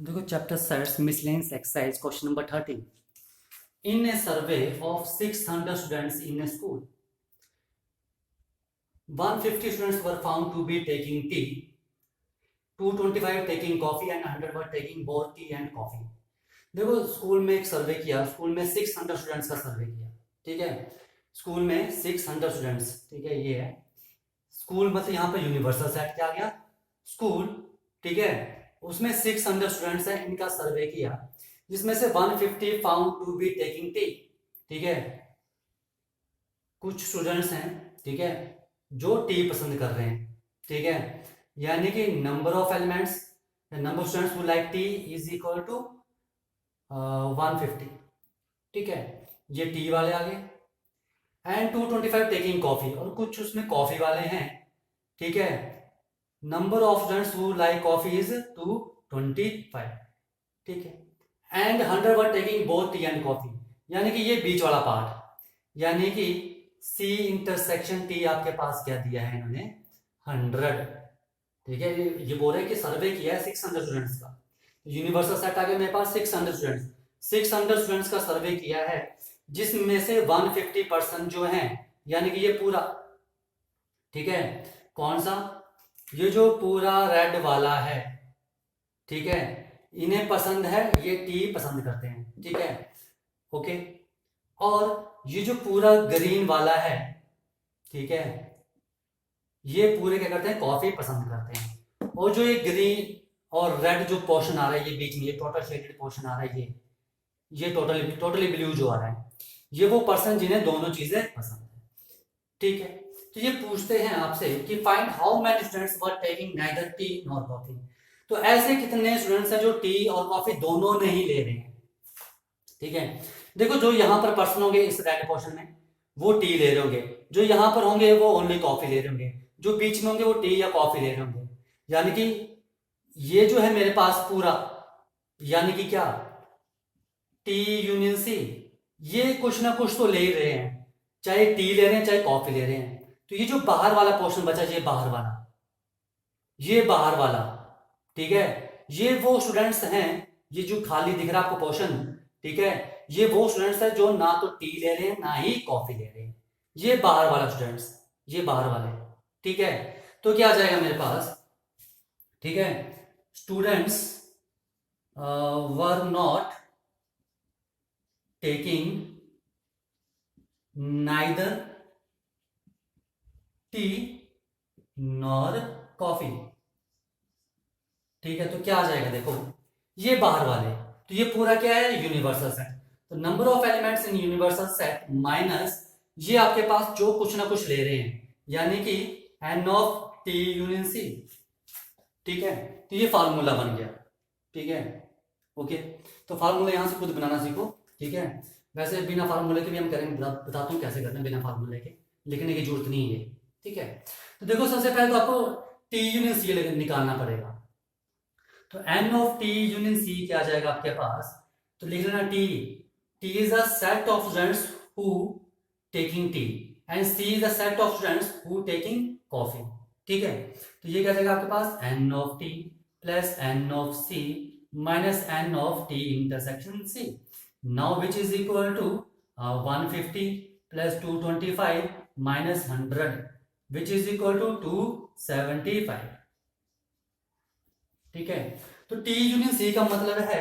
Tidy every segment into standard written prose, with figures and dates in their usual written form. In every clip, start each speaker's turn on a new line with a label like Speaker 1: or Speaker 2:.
Speaker 1: देखो chapter 6 miscellaneous exercise question number 13 in A survey of 600 students in A school 150 students were found to be taking tea, 225 taking coffee and 100 were taking both tea and coffee. देखो school में एक सर्वे किया, school में 600 students का सर्वे किया, ठीक है। School में 600 स्टूडेंट्स, ठीक है, ये है स्कूल, मतलब यहाँ पे यूनिवर्सल सेट क्या आ गया, स्कूल, ठीक है। उसमें 600 स्टूडेंट्स हैं, इनका सर्वे किया, जिसमें से 150 found to be taking tea, ठीक है। कुछ स्टूडेंट्स हैं, ठीक है, जो टी पसंद कर रहे हैं, ठीक है। यानी कि number of elements, number of students who like tea is equal to 150, ठीक है, ये टी वाले आ गए। एंड 225 टेकिंग कॉफी, और कुछ उसमें कॉफी वाले हैं, ठीक है। Number of students who like coffee is 225, ठीक है। And 100 were taking both T and coffee, यानी कि ये बीच वाला पार्ट, यानी कि सी इंटरसेक्शन टी आपके पास क्या दिया है इन्होंने 100, ठीक है। ये बोल रहे हैं कि सर्वे किया है 600 स्टूडेंट्स का, यूनिवर्सल सेट आ गया मेरे पास 600 स्टूडेंट्स, 600 स्टूडेंट्स का सर्वे किया है, जिसमें से 150% जो हैं, यानी कि ये पूरा, ठीक है, कौन सा, ये जो पूरा रेड वाला है, ठीक है, इन्हें पसंद है, ये टी पसंद करते हैं, ठीक है, ओके। और ये जो पूरा ग्रीन वाला है, ठीक है, ये पूरे क्या करते हैं, कॉफी पसंद करते हैं। और जो ये ग्रीन और रेड जो पोर्शन आ रहा है, ये बीच में ये टोटल शेडेड पोर्शन आ रहा है, ये टोटली ब्लू जो आ रहा है, ये वो पर्सन जिन्हें दोनों चीजें पसंद है, ठीक है। तो ये पूछते हैं आपसे कि find how many students were taking neither T nor coffee, तो ऐसे कितने स्टूडेंट्स हैं जो टी और कॉफी दोनों नहीं ले रहे हैं, ठीक है। देखो जो यहां पर पर्सन होंगे इस रेड पोर्शन में, वो टी ले रहे होंगे, जो यहां पर होंगे वो ओनली कॉफी ले रहे होंगे, जो बीच में होंगे वो टी या कॉफी ले रहे होंगे, यानी कि ये जो है मेरे पास पूरा, यानी कि क्या, टी यूनियन सी, ये कुछ ना कुछ तो ले ही रहे हैं, चाहे टी ले रहे हैं चाहे कॉफी ले रहे हैं। तो ये जो बाहर वाला पोर्शन बचा, ये बाहर वाला, ये बाहर वाला, ठीक है, ये वो स्टूडेंट्स हैं, ये जो खाली दिख रहा है आपको पोर्शन, ठीक है, ये वो स्टूडेंट्स हैं जो ना तो टी ले रहे हैं ना ही कॉफी ले रहे हैं, ये बाहर वाला स्टूडेंट्स, ये बाहर वाले, ठीक है। तो क्या आ जाएगा मेरे पास, ठीक है, students were not taking neither T nor coffee, ठीक है। तो क्या आ जाएगा, देखो ये बाहर वाले, तो ये पूरा क्या है, यूनिवर्सल सेट, तो number of elements in universal set minus ये आपके पास जो कुछ ना कुछ ले रहे हैं, यानी कि N of T union C, ठीक है। तो ये फार्मूला बन गया, ठीक है, ओके। तो फार्मूला यहां से खुद बनाना सीखो, ठीक है। वैसे बिना फार्मूले के भी हम करेंगे, बताता हूँ कैसे करते हैं बिना फार्मूले के, लिखने की जरूरत नहीं है, ठीक है। तो देखो सबसे पहले तो आपको टी यूनियन सी निकालना पड़ेगा, तो n of T union C क्या आ जाएगा आपके पास, तो लिख लेना T, T is a set of students who taking tea and C is a set of students who taking coffee, ठीक है। तो ये क्या जाएगा आपके पास, n of T plus n of C minus n of T intersection C, now which is equal to 150 plus 225 minus 100 which is equal to 275, ठीक है। तो टी यूनियन सी का मतलब है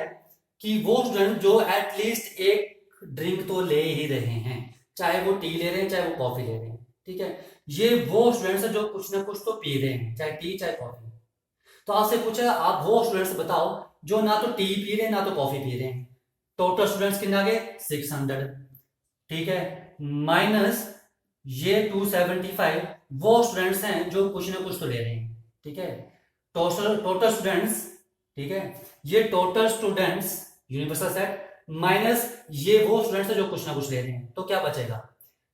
Speaker 1: कि वो स्टूडेंट जो एटलीस्ट एक ड्रिंक तो ले ही रहे हैं, चाहे वो टी ले रहे हैं चाहे वो कॉफी ले रहे हैं, ठीक है। ये वो स्टूडेंट्स हैं जो कुछ ना कुछ तो पी रहे हैं, चाहे टी चाहे कॉफी। तो आपसे पूछा आप वो स्टूडेंट्स बताओ जो ना तो टी पी रहे हैं ना तो कॉफी पी रहे हैं, टोटल स्टूडेंट्स कितने आ गए 600, ठीक है, माइनस ये 275 वो स्टूडेंट्स हैं जो कुछ ना कुछ तो ले रहे हैं, ठीक है। टोटल स्टूडेंट्स, ठीक है, ये total students universal set minus ये वो स्टूडेंट्स हैं जो कुछ ना कुछ ले रहे हैं, तो क्या बचेगा,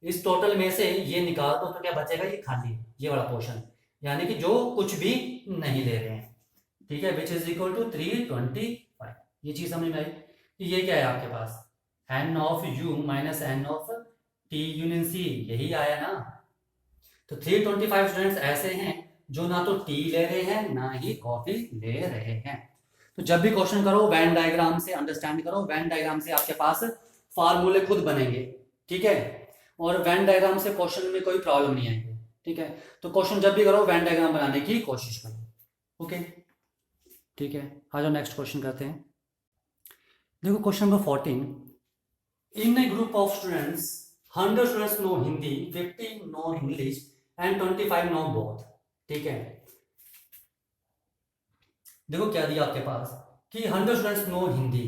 Speaker 1: इस टोटल में से ये निकाल दो तो क्या बचेगा, ये खाली ये वाला पोर्शन, यानी कि जो कुछ भी नहीं ले रहे हैं, ठीक है, विच इज इक्वल टू 325, ये चीज समझ में आई। तो ये क्या है आपके पास, n of U minus n of T union C, यही आया ना। तो 325 स्टूडेंट्स ऐसे हैं जो ना तो टी ले रहे हैं ना ही कॉफी ले रहे हैं। तो जब भी क्वेश्चन करो वेन डायग्राम से अंडरस्टैंड करो, वेन डायग्राम से आपके पास फार्मूले खुद बनेंगे, ठीक है, और वेन डायग्राम से क्वेश्चन में कोई प्रॉब्लम नहीं आएगी, ठीक है। तो क्वेश्चन जब भी करो वेन डायग्राम बनाने की कोशिश करो, ओके, ठीक है। आ जाओ नेक्स्ट क्वेश्चन करते हैं। देखो question number 14, in a group of students 100 students know Hindi, 50 know English and 25 know both, ठीक है। देखो क्या दिया आपके पास कि 100 स्टूडेंट्स नो हिंदी,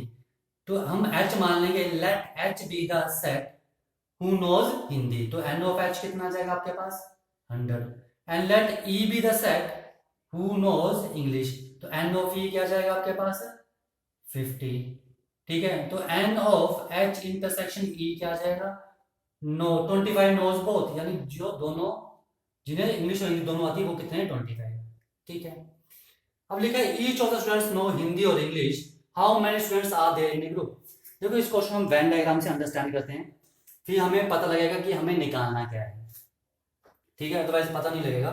Speaker 1: तो हम H मान लेंगे, let H be the set who knows Hindi, तो N ऑफ H कितना आ जाएगा आपके पास 100, and let E be the set who knows English, तो N ऑफ E क्या जाएगा आपके पास 50, ठीक है। तो N of H intersection E क्या आ जाएगा नो 25 नोज बोथ, यानी जो दोनों जिन्हें इंग्लिश और हिंदी दोनों आती है वो कितने हैं 25, ठीक है। अब लिखा है each of the students know Hindi और English, how many students are there in a group. देखो इस क्वेश्चन हम वेन डायग्राम से अंडरस्टैंड करते हैं, फिर हमें पता लगेगा कि हमें निकालना क्या है, ठीक है, अदरवाइज पता नहीं लगेगा।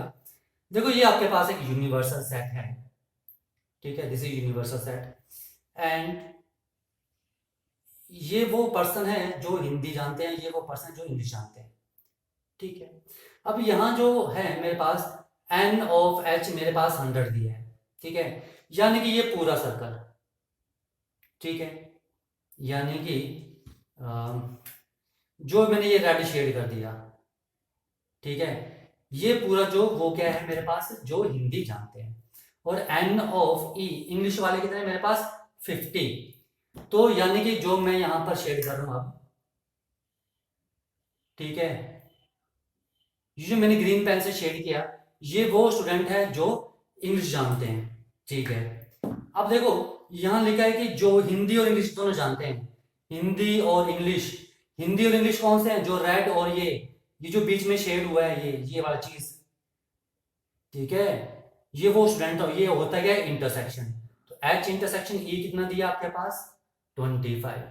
Speaker 1: देखो ये आपके पास एक यूनिवर्सल सेट है, ठीक है, this is universal set, and ये वो पर्सन है जो हिंदी जानते हैं, ये वो पर्सन जो इंग्लिश जानते हैं, ठीक है। अब यहां जो है मेरे पास N ऑफ H मेरे पास 100 दिया है, ठीक है, यानी कि ये पूरा सर्कल, ठीक है, यानी कि जो मैंने ये रेड शेड कर दिया, ठीक है, ये पूरा जो वो क्या है मेरे पास जो हिंदी जानते हैं, और N ऑफ E इंग्लिश वाले कितने मेरे पास 50, तो यानी कि जो मैं यहां पर शेड कर रहा हूं अब, ठीक है, ये जो मैंने ग्रीन पेन से शेड किया ये वो स्टूडेंट है जो इंग्लिश जानते हैं, ठीक है। अब देखो यहां लिखा है कि जो हिंदी और इंग्लिश दोनों जानते हैं, हिंदी और इंग्लिश, हिंदी और इंग्लिश कौन से हैं जो रेड और ये जो बीच में शेड हुआ है ये वाला चीज, ठीक है, ये वो स्टूडेंट हो, ये होता है इंटरसेक्शन, तो H इंटरसेक्शन E कितना दिया आपके पास 25,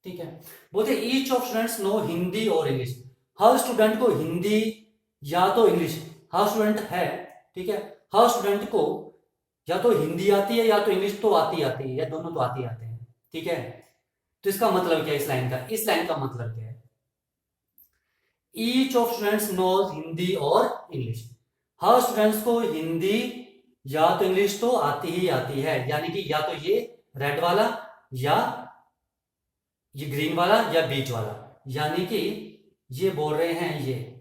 Speaker 1: ठीक है। बोलते each of students know Hindi और इंग्लिश, हर स्टूडेंट को हिंदी या तो इंग्लिश, हर स्टूडेंट है, ठीक है, हर स्टूडेंट को या तो हिंदी आती है या तो इंग्लिश तो आती है या दोनों तो आते हैं, ठीक है। तो इसका मतलब क्या है इस लाइन का, इस लाइन का मतलब क्या है, each of students knows Hindi और इंग्लिश, हर स्टूडेंट्स को हिंदी या तो इंग्लिश तो आती ही आती है, यानी कि या तो ये रेड वाला या ये ग्रीन वाला या बीच वाला, यानी कि ये बोल रहे हैं ये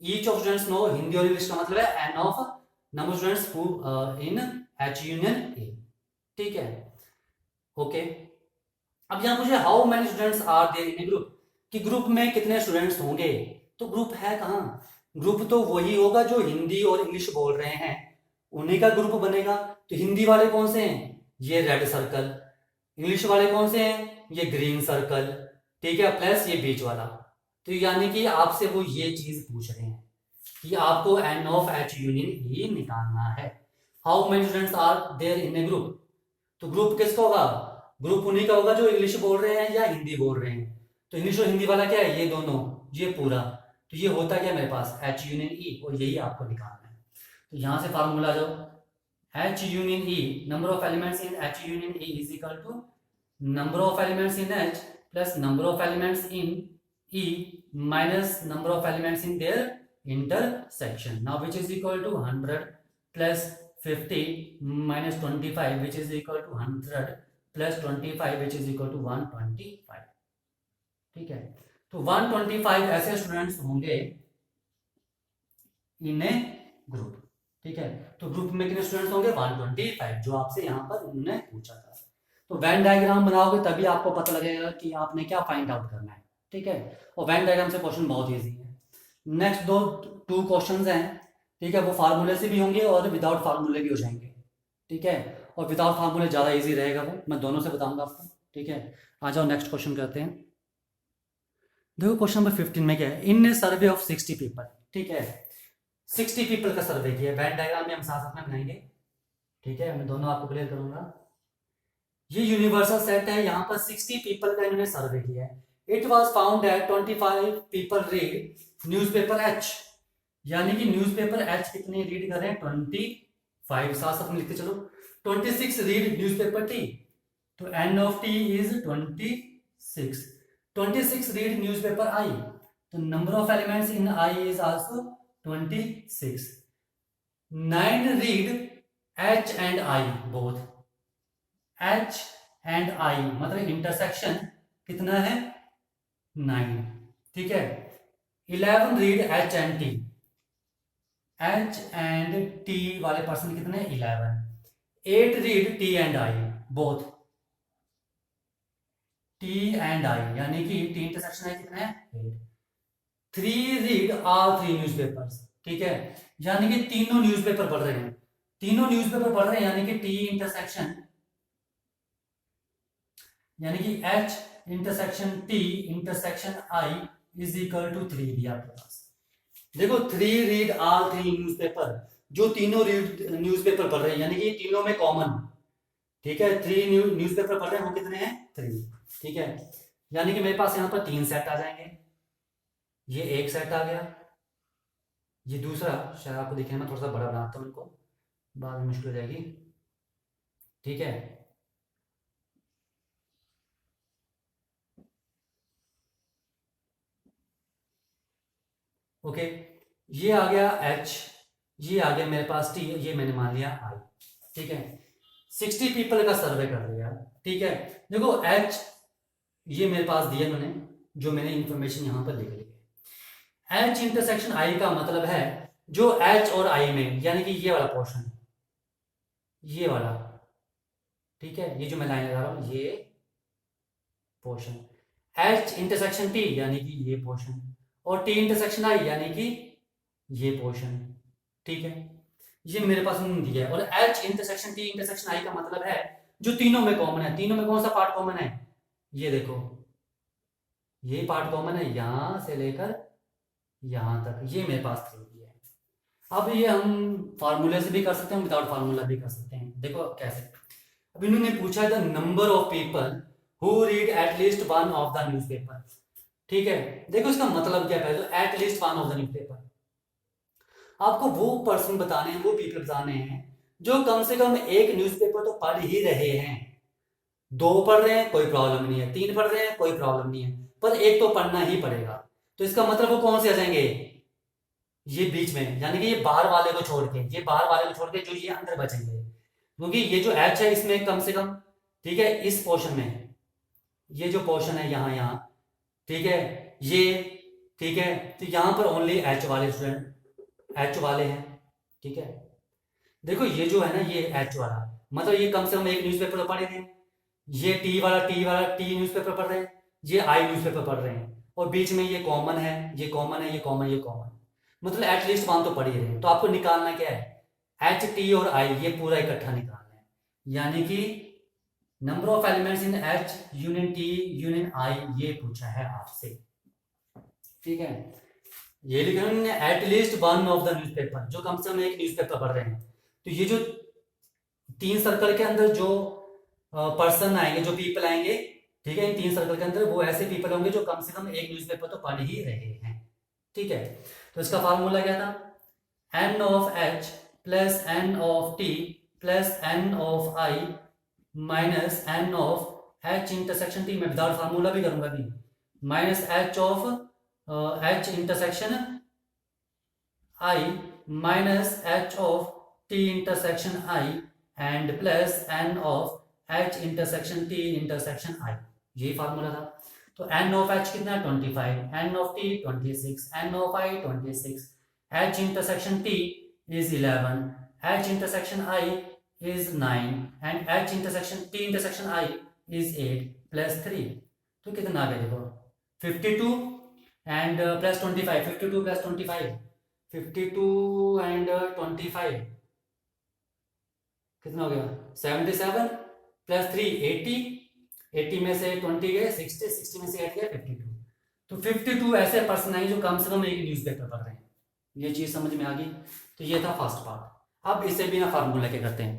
Speaker 1: each of students know Hindi और इंग्लिश का मतलब है N of number students who in H union A, ठीक है, ओके। अब यहां पूछे how many students are there in a group, कि ग्रुप में कितने स्टूडेंट्स होंगे, तो ग्रुप है कहां, ग्रुप तो वही होगा जो हिंदी और इंग्लिश बोल रहे हैं उन्हीं का ग्रुप बनेगा, तो हिंदी वाले कौन से हैं ये रेड सर्कल, इंग्लिश वाले कौन से हैं ये ग्रीन सर्कल, ठीक है, प्लस ये बीच वाला, तो यानी कि आपसे वो ये चीज पूछ रहे हैं कि आपको N of H union E निकालना है। How many students are there in a group, तो ग्रुप किसका होगा, ग्रुप उन्हीं का होगा जो इंग्लिश बोल रहे हैं या हिंदी बोल रहे हैं, तो इंग्लिश और हिंदी वाला क्या है ये दोनों, ये पूरा, तो ये होता क्या मेरे पास H यूनियन E, और यही आपको निकालना है। तो यहां से फार्मूला जाओ, H union E, number of elements in H union E is equal to number of elements in H plus number of elements in E minus number of elements in their intersection. Now which is equal to 100 plus 50 minus 25 which is equal to 100 plus 25 which is equal to 125, ठीक है। तो 125 ऐसे students होंगे इन a group, ठीक है, तो group में कितने स्टूडेंट्स होंगे 125, जो आपसे यहाँ पर उन्होंने पूछा था। तो वेन डायग्राम बनाओगे तभी आपको पता लगेगा कि आपने क्या फाइंड आउट करना है, ठीक है, और वेन डायग्राम से क्वेश्चन बहुत इजी है। नेक्स्ट टू क्वेश्चंस हैं, ठीक है, वो फार्मूले से भी होंगे और विदाउट फार्मूले भी हो जाएंगे, ठीक है, और विदाउट फार्मूले ज़्यादा इजी रहेगा, वो मैं दोनों से बताऊंगा आपको, ठीक है। आ जाओ नेक्स्ट क्वेश्चन करते हैं। देखो क्वेश्चन नंबर 15 में क्या है, इन ए सर्वे ऑफ 60 पीपल, ठीक है, 60 पीपल का सर्वे किया, वेन डायग्राम में हम साथ साथ में बनाएंगे, ठीक है, मैं दोनों आपको क्लियर करूंगा। ये यूनिवर्सल सेट है, यहाँ पर 60 पीपल का इन्होंने सर्वे किया है। It was found that 25 people read newspaper H, यानी कि न्यूज़पेपर H कितने रीड कर रहे हैं 25, साथ साथ में लिखते चलो, 26 रीड न्यूज़पेपर टी, तो n of t is 26. 26 read newspaper I, तो number of elements in I is also 26. 9 read H and I both. H and I मतलब इंटरसेक्शन कितना है 9, ठीक है. 11 read H and T. H and T वाले person कितने 11. 8 read T and I both. T and I यानी कि T intersection है कितना है 8. 3 read all 3 न्यूज़पेपर्स, ठीक है, यानी कि तीनों न्यूज़पेपर पढ़ रहे हैं. तीनों न्यूज़पेपर पढ़ रहे हैं यानी कि T इंटरसेक्शन यानी कि H intersection T intersection I is equal to 3 दिया आपके पास. देखो 3 रीड ऑल 3 न्यूज़पेपर, जो तीनों रीड न्यूज़पेपर पढ़ रहे हैं यानी कि तीनों में कॉमन, ठीक है. 3 न्यूज़पेपर पढ़ रहे हैं वो कितने हैं 3, ठीक है. यानी कि मेरे पास यहाँ पर 3 सेट आ जाएंगे. ये एक सेट आ गया, ये दूसरा शायद आपको दिखने में थोड़ा सा बड़ा बनाता हूँ इनको, बाद में मुश्किल हो जाएगी, ठीक है. ओके, ये आ गया H, ये आ गया मेरे पास T, ये मैंने मान लिया I, ठीक है. 60 पीपल का सर्वे कर लिया, ठीक है. देखो H ये मेरे पास दिया उन्होंने, जो मैंने इंफॉर्मेशन यहाँ पर लिख ली है. H इंटरसेक्शन I का मतलब है जो H और I में यानी कि ये वाला पोर्शन, ये वाला, ठीक है, ये जो मैं लाइन लगा रहा हूँ ये पोर्शन. H इंटरसेक्शन T यानी कि ये पोर्शन, और T इंटरसेक्शन I यानी कि ये पोर्शन, ठीक है. ये मेरे पास उन्होंने दिया है. और H intersection T intersection I का मतलब है जो तीनों में कॉमन है. तीनों में कौन सा पार्ट कॉमन है, ये देखो, ये पार्ट कॉमन है यहां से लेकर यहां तक, ये मेरे पास 3 है. अब ये हम फार्मूले से भी कर सकते हैं, विदाउट फार्मूला भी कर सकते हैं. देखो कैसे. अब इन्होंने पूछा the number of people who read at least one of the newspaper, ठीक है. देखो इसका मतलब क्या है, तो at least one of the newspaper, आपको वो पर्सन बताने हैं, वो पीपल बताने हैं जो कम से कम एक न्यूज़पेपर तो पढ़ ही रहे हैं. 2 पढ़ रहे हैं कोई प्रॉब्लम नहीं है, 3 पढ़ रहे हैं कोई प्रॉब्लम नहीं है, पर एक तो पढ़ना ही पड़ेगा. तो इसका मतलब वो कौन से आ जाएंगे, ये बीच में, यानी कि ये बाहर वाले को छोड़ के, ये बाहर वाले को छोड़ के जो ये अंदर बचेंगे, क्योंकि ये जो H है इसमें कम से कम, ठीक है, इस पोर्शन में, ये जो पोर्शन है यहाँ यहाँ, ठीक है, ये, ठीक है, तो यहाँ पर ओनली H वाले स्टूडेंट H वाले हैं, ठीक है. देखो ये जो है ना ये H वाला मतलब ये कम से कम एक न्यूज़पेपर तो पढ़े हैं. ये T वाला T न्यूज़पेपर पढ़ रहे हैं, ये I न्यूज़पेपर पढ़ रहे हैं, और बीच में ये कॉमन है, ये कॉमन है, ये कॉमन, ये कॉमन, मतलब एटलीस्ट 1 तो पढ़ ही रहे हैं. तो आपको निकालना क्या है, H T और I ये पूरा इकट्ठा निकालना है. यानी कि number of elements in H union T union I ये पूछा है आपसे, ठीक है. ये लिखा है at least one of the newspaper, जो कम से कम एक न्यूज़पेपर पढ़ रहे हैं. तो ये जो 3 सर्कल के अंदर जो पर्सन आएंगे, जो पीपल आएंगे, ठीक है, इन 3 सर्कल के अंदर वो ऐसे पीपल होंगे जो कम से कम एक न्यूज़पेपर तो पढ़ ही रहे हैं, ठीक है. तो इसका फार्मूला क्या था, n of H plus n of T plus n of I minus n of H intersection T, मैं विदाउट फार्मूला भी करूंगा अभी, minus H of H intersection I minus H of T intersection I and plus n of H intersection T intersection I, यही formula था. तो n of H कितना 25, n of T 26, n of I 26, H intersection T is 11, H intersection I is 9 and H intersection T intersection I is 8 plus 3, तो कितना आ गया देखो 52 and plus 25, 52 plus 25, 52 and 25 कितना हो गया 77 प्लस 3 80, 80 में से 20 गए 60, 60 में से 8 गए 52. तो 52 ऐसे पर्सन आए जो कम से कम एक न्यूज़पेपर पढ़ रहे हैं. ये चीज समझ में आ गई. तो ये था फर्स्ट पार्ट. अब इसे बिना फार्मूले के करते हैं.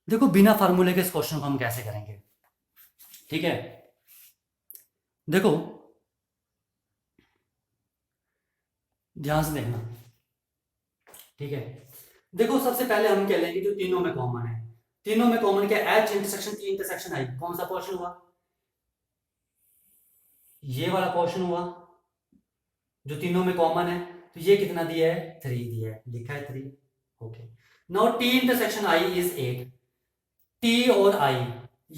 Speaker 1: देखो बिना फार्मूले के इस क्वेश्चन को हम कैसे करेंगे, ठीक है. देखो ध्यान से देखना, ठीक है. देखो सबसे पहले हम कह लेंगे जो तीनों में कॉमन है, तीनों में कॉमन क्या, एच इंटरसेक्शन टी इंटरसेक्शन आई, कौन सा पोर्शन हुआ, ये वाला पोर्शन हुआ जो तीनों में कॉमन है। तो ये कितना दिया है, 3 दिया है, लिखा है 3। Okay, now T intersection I is 8। T और आई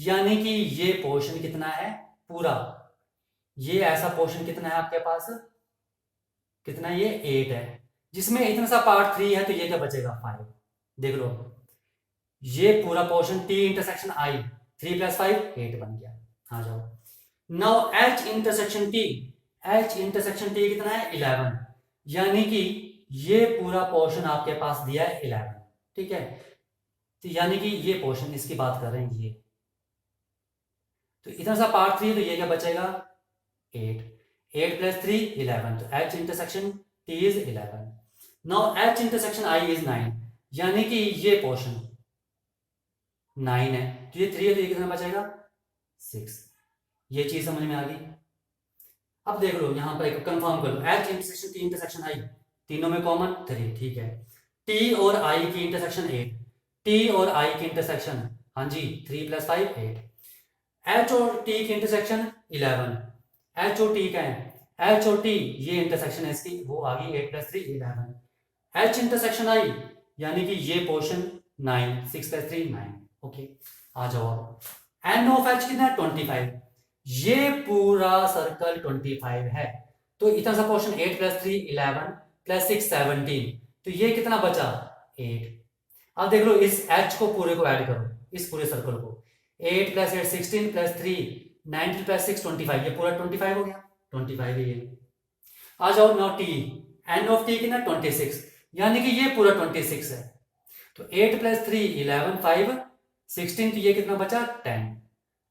Speaker 1: यानी कि ये पोर्शन कितना है पूरा, ये ऐसा पोर्शन कितना है आपके पास, कितना, ये 8 है, जिसमें इतना सा पार्ट 3 है, तो ये क्या बचेगा 5। देख लो ये पूरा पोर्शन टी इंटरसेक्शन आई, 3 + 5 8 बन गया। आ जाओ, now H intersection T, H intersection T कितना है 11, यानी कि ये पूरा पोर्शन आपके पास दिया है 11, ठीक है। तो यानी कि ये पोर्शन, इसकी बात कर रहे हैं ये, तो इतना सा पार्ट 3, तो ये क्या बचेगा 8, 8 + 3 11, तो H intersection T is 11। Now H intersection I is 9, यानी कि ये पोर्शन 9 है, तो ये 3 है, तो ये कितना बचेगा 6। ये चीज समझ में आ गई। अब देख लो यहां पर एक कंफर्म कर लो, एच इंटरसेक्शन टी इंटरसेक्शन आई, तीनों में कॉमन 3, ठीक है। टी और आई की इंटरसेक्शन 8, टी और आई की इंटरसेक्शन, हाँ जी 3 + 5 8, एच और टी की इंटरसेक्शन 11, एच और टी का है, एच और टी ये इंटरसेक्शन है इसकी, वो आ गई 8 + 3 11, एच इंटरसेक्शन आई यानी कि ये पोर्शन 9, 6 + 3 9। ओके, आ जाओ अब, एन ऑफ एच कितना है 25, ये पूरा सर्कल 25 है, तो इतना सा पोर्शन 8 + 3 11 + 6 17, तो ये कितना बचा 8। अब देख लो इस एच को पूरे को ऐड करो, इस पूरे सर्कल को, 8 + 8 16 + 3 19 + 6 25, ये पूरा 25 हो गया, 25 है ये। आ जाओ now T, N of T कितना 26, यानी कि ये पूरा 26 है, तो 8 + 3 11 5 16, तो ये कितना बचा 10।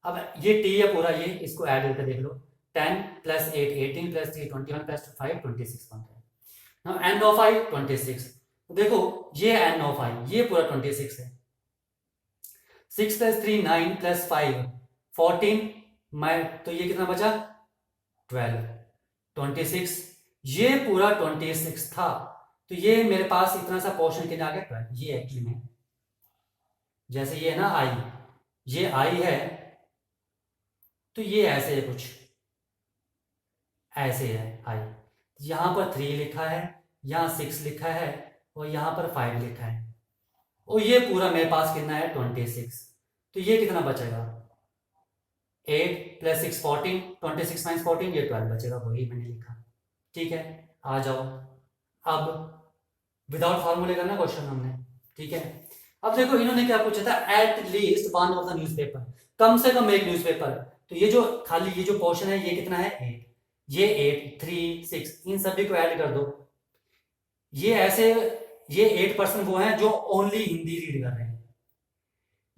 Speaker 1: अब ये टी है पूरा, ये इसको ऐड करके देख लो, 10 + 8 18 + 3 21 + 5 26 बन रहा है। नाउ एन ऑफ आई 26, देखो ये एन ऑफ आई ये पूरा 26 है, 6 + 3 9 + 5 14, तो ये कितना बचा 12 26, ये पूरा 26 था, तो ये मेरे पास इतना सा पोर्शन कितना आ गया 12, ये एक्चुअली में जैसे ये है ना आई, ये आई है, तो ये ऐसे है कुछ ऐसे है आई, यहां पर 3 लिखा है, यहां 6 लिखा है, और यहां पर 5 लिखा है, और ये पूरा मेरे पास कितना है 26, तो ये कितना बचेगा 8 + 6 14, 26 - 14 ये 12 बचेगा, वही मैंने लिखा, ठीक है। आ जाओ, अब विदाउट फार्मूले करना क्वेश्चन हमने, ठीक है। अब देखो इन्होंने क्या पूछा था, at least one of the newspaper, कम से कम एक न्यूज़पेपर, तो ये जो खाली ये जो पोर्शन है ये कितना है 8, ये 8 3 6 इन सभी को ऐड कर दो, ये ऐसे, ये 8% वो हैं जो ओनली हिंदी रीड कर रहे हैं,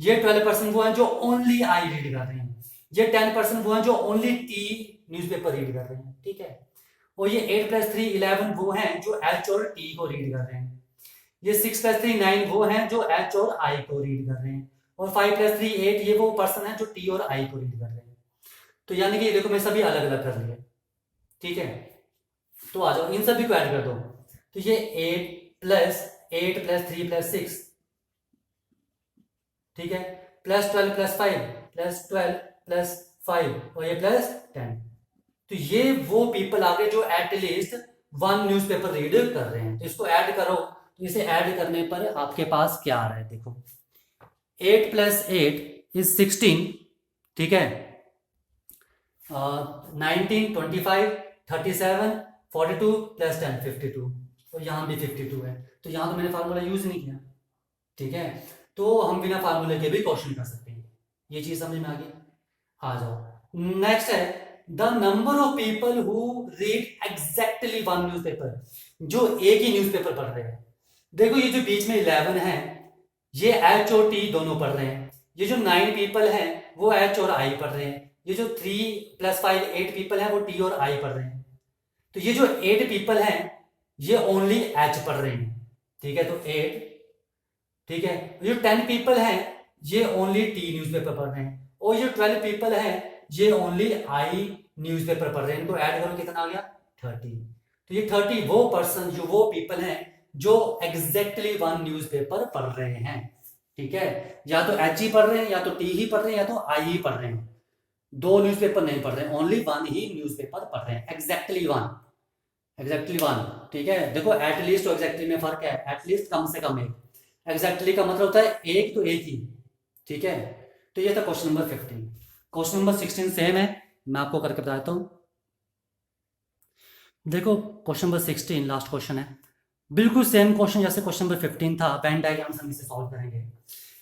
Speaker 1: ये 12% वो हैं जो ओनली आई रीड कर रहे हैं, ये 10% वो हैं जो ओनली टी न्यूज़पेपर रीड कर रहे हैं, ठीक है। और ये 8 + 3 11 वो हैं जो एच और टी को रीड कर रहे हैं, ये 6 + 3 9 वो हैं जो एच और आई को रीड कर रहे हैं, और 5 + 3 8 ये वो पर्सन है जो टी और आई को रीड कर रहे हैं। तो यानी कि ये देखो मैं सभी अलग अलग कर लिए, ठीक है। तो आ जाओ इन सभी को ऐड कर दो, तो ये 8 + 3 + 6, ठीक है, +12 + 5 +12 + 5 और ये +10, तो ये वो पीपल आ गए जो एटलीस्ट वन न्यूज़पेपर रीड कर रहे हैं। तो इसको ऐड करो, तो इसे ऐड करने पर आपके पास क्या आ रहा है, देखो 8 + 8 इज 16, ठीक है, 19 25 37 42 + 10 52, और यहाँ भी 52 है, तो यहाँ तो मैंने फार्मूला यूज नहीं किया, ठीक है। तो हम बिना फार्मूले के भी क्वेश्चन कर सकते हैं, ये चीज समझ में आ गई। आ जाओ नेक्स्ट है, the number of people who read exactly one newspaper, जो एक ही न्यूज़पेपर पढ़ रहे हैं। देखो ये जो बीच में 11 है, ये एच और टी दोनों पढ़ रहे हैं, ये जो 9 पीपल हैं वो एच और आई पढ़ रहे हैं, ये जो 3 + 5 8 पीपल हैं वो टी और आई पढ़ रहे हैं, तो ये जो 8 पीपल हैं ये ओनली एच पढ़ रहे हैं, ठीक है, तो 8, ठीक है। ये 10 पीपल हैं ये ओनली टी न्यूज़पेपर पढ़ रहे हैं, और ये 12 पीपल हैं ये ओनली आई न्यूज़पेपर पढ़ रहे हैं, इनको ऐड करो कितना आ गया 30, तो ये 30 वो पर्सन जो वो पीपल हैं जो एग्जैक्टली वन न्यूज़पेपर पढ़ रहे हैं, ठीक है। या तो एच ही पढ़ रहे हैं, या तो टी ही पढ़ रहे हैं, या तो आई ही पढ़ रहे हैं, दो न्यूज़पेपर नहीं पढ़ रहे हैं, ओनली वन ही न्यूज़पेपर पढ़ रहे हैं, एग्जैक्टली वन, एग्जैक्टली वन, ठीक है। देखो एटलीस्ट और एग्जैक्टली में फर्क है, एटलीस्ट कम से कम एक, एग्जैक्टली का मतलब होता है एक तो एक ही, ठीक है। तो ये था question number 15। Question number 16 same है, मैं आपको करके बताता हूँ। देखो क्वेश्चन नंबर 16 लास्ट क्वेश्चन है, बिल्कुल सेम क्वेश्चन जैसे क्वेश्चन नंबर 15 था, वेन डायग्राम्स हम इसे सॉल्व करेंगे।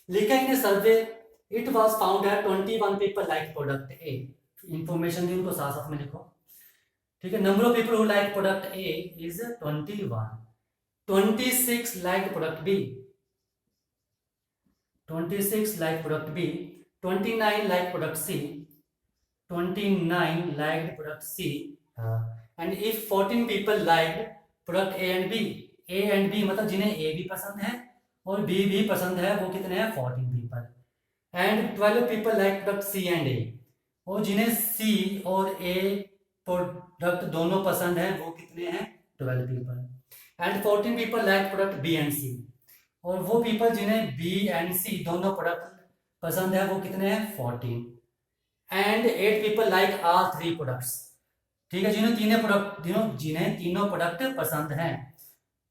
Speaker 1: लिखा in survey it was found that 21 people like product A, information दी उनको साथ साथ में लिखो, ठीक है। Number of people who like product A is 21, 26 like product B, 26 like product B, 29 like product C, 29 like product C, and if 14 people like product A and B, A and B मतलब जिन्हें ए भी पसंद है और B भी पसंद है, वो कितने हैं 14 people, and 12 people like product C and A, और जिन्हें सी और ए प्रोडक्ट दोनों पसंद है, वो कितने हैं 12 people, and 14 people like product B and C, और वो पीपल जिन्हें बी एंड सी दोनों प्रोडक्ट पसंद है, वो कितने हैं 14, and 8 people like all 3 products, ठीक है, जिन्हें तीनों प्रोडक्ट पसंद हैं,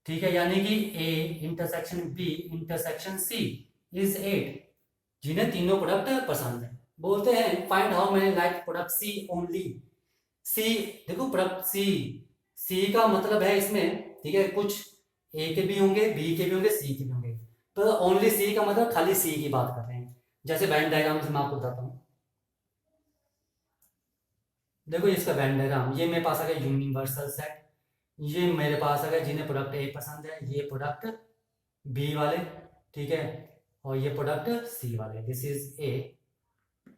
Speaker 1: ठीक है, यानी कि A intersection B intersection C is 8, जिन्हें तीनों प्रोडक्ट पसंद है। बोलते हैं find how many like product C only, C देखो प्रोडक्ट सी का मतलब है इसमें, ठीक है, कुछ ए के भी होंगे, बी के भी होंगे, सी के भी होंगे, तो ओनली सी का मतलब खाली सी की बात कर रहे हैं। जैसे वेन डायग्राम से मैं आपको बताता हूँ, देखो इसका वेन डायग्राम, ये मेरे पास आ गया यूनिवर्सल सेट, ये मेरे पास आ गया जिन्हें प्रोडक्ट ए पसंद है, ये प्रोडक्ट बी वाले, ठीक है, और ये प्रोडक्ट सी वाले, this is A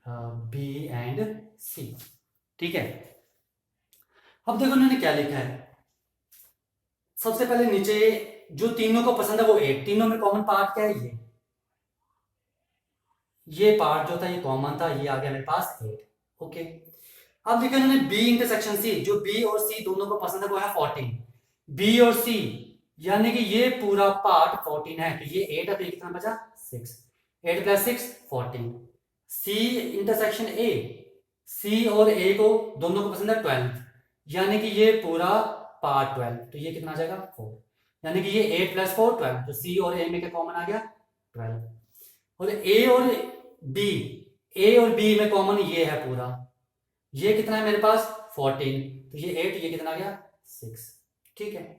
Speaker 1: B and C, ठीक है। अब देखो उन्होंने क्या लिखा है, सबसे पहले नीचे जो तीनों को पसंद है वो 8, तीनों में कॉमन पार्ट क्या है, ये पार्ट जो था ये कॉमन था, ये आ गया मेरे पास 8, ओके। अब देखो इन्होंने बी इंटरसेक्शन सी, जो बी और सी दोनों को पसंद है वो है 14, बी और सी यानी कि ये पूरा पार्ट 14 है, तो ये 8 अब ये कितना बचा 6, 8 प्लस 6 14, सी इंटरसेक्शन ए, सी और ए को दोनों को पसंद है 12, यानी कि ये पूरा पार्ट 12, तो ये कितना आ जाएगा 4, यानी कि ये 8 प्लस 4 12, तो सी और ए में क्या कॉमन आ गया 12, और ए और बी में कॉमन ये है पूरा, ये कितना है मेरे पास 14, तो ये 8, ये कितना आ गया 6, ठीक है।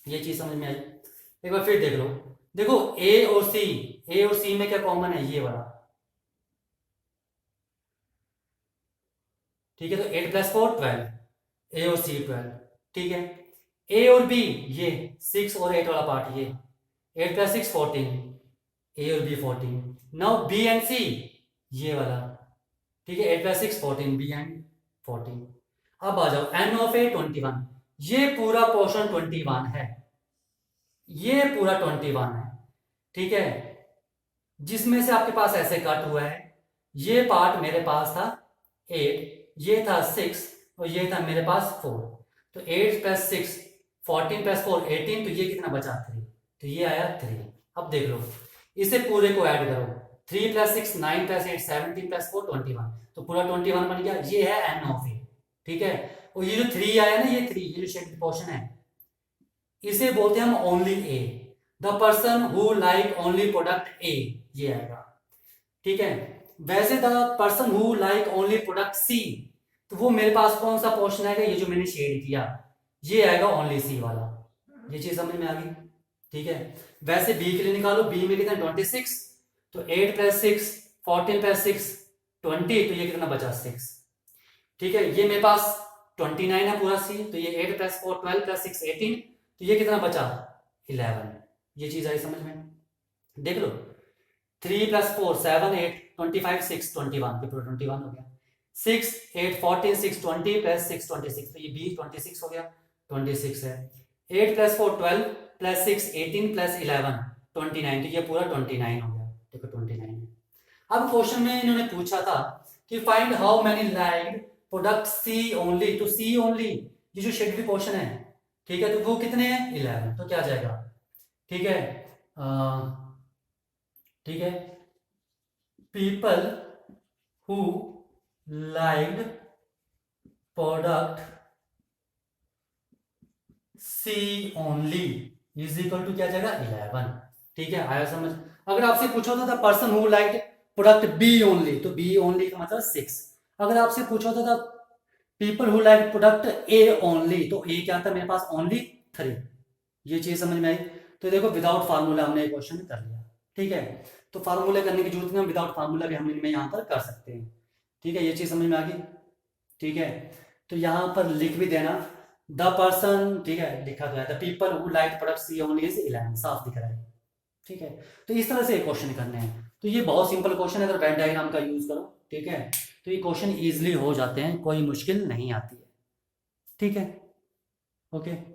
Speaker 1: ये चीज समझ में आई, एक बार फिर देख लो, देखो ए और सी में क्या कॉमन है, ये वाला, ठीक है, तो 8 प्लस 4 12, ए और सी 12, ठीक है। ए और बी ये 6 और 8 वाला पार्ट, ये 8 प्लस 6 14, ए और बी 14, नाउ बी एंड सी ये वाला, ठीक है, 8 प्लस 6 14, बी एंड 14। अब आ जाओ एन ऑफ ए 21, ये पूरा पोर्शन 21 है, ये पूरा 21 है, ठीक है, जिसमें से आपके पास ऐसे कट हुआ है, ये पार्ट मेरे पास था 8, ये था 6 और ये था मेरे पास 4, तो 8 प्लस 6 14 प्लस 4 18, तो ये कितना बचा 3, तो ये आया 3। अब देख लो इसे पूरे को ऐड करो, 3 प्लस 6 9 प्लस 8 17 प्लस 4 21, तो पूरा 21 बन गया, ये है एन ऑफ ए, ठीक है। और ये जो 3 आया ना, ये 3 ये जो शेडेड पोर्शन है, इसे बोलते हैं हम only A, the person who like only product A, ये आएगा, ठीक है। वैसे the person who like only product C, तो वो मेरे पास कौन सा पोर्शन आएगा, ये जो मैंने शेड किया, ये आएगा ओनली सी वाला, ये चीज समझ में आ गई, ठीक है। वैसे बी के लिए निकालो, बी में कितना 26, तो 8 प्लस 6 14 प्लस 6 20, तो ये कितना बचा 6, ठीक है। ये मेरे पास 29 है पूरा सी, तो ये 8 प्लस 4 12 प्लस 6 18, तो ये कितना बचा 11, ये चीज आई समझ में, देख लो 3 प्लस 4 7 8 25 6 21, ये पूरा 21 हो गया, 6 8 14 6 20 प्लस 6 26, तो ये बी 26 हो गया, 26 है, 8 प्लस 4 12 प्लस 6 18 प्लस 11 29, तो ये पूरा 29 हो गया, देखो 29 है। अब क्वेश्चन में इन्होंने पूछा था कि find how many liked product C only, तो सी ओनली ये जो शेडेड पोर्शन है, ठीक है, तो वो कितने हैं 11, तो क्या आ जाएगा ठीक है, ठीक है, people who liked product C only is equal to क्या जाएगा 11। ठीक है, आया समझ। अगर आपसे पूछा होता था person who liked product B only, तो बी ओनली का मतलब 6। अगर आपसे पूछा होता था people who like product A only, तो ए क्या था मेरे पास ओनली 3। ये चीज समझ में आई। तो देखो विदाउट फार्मूला हमने क्वेश्चन कर लिया। ठीक है, तो फार्मूला करने की जरूरत नहीं, हम विदाउट फार्मूला भी हम इनमें यहाँ पर कर सकते हैं। ठीक है, ये चीज समझ में आ गई। ठीक है, तो यहाँ पर लिख भी देना द पर्सन, ठीक है, लिखा गया the people who like product C only is 11, साफ दिख रहा है। ठीक है, तो इस तरह से क्वेश्चन करने हैं। तो ये बहुत सिंपल क्वेश्चन है, अगर वेन डायग्राम का यूज करो, ठीक है, तो ये क्वेश्चन इजीली हो जाते हैं, कोई मुश्किल नहीं आती है। ठीक है, ओके।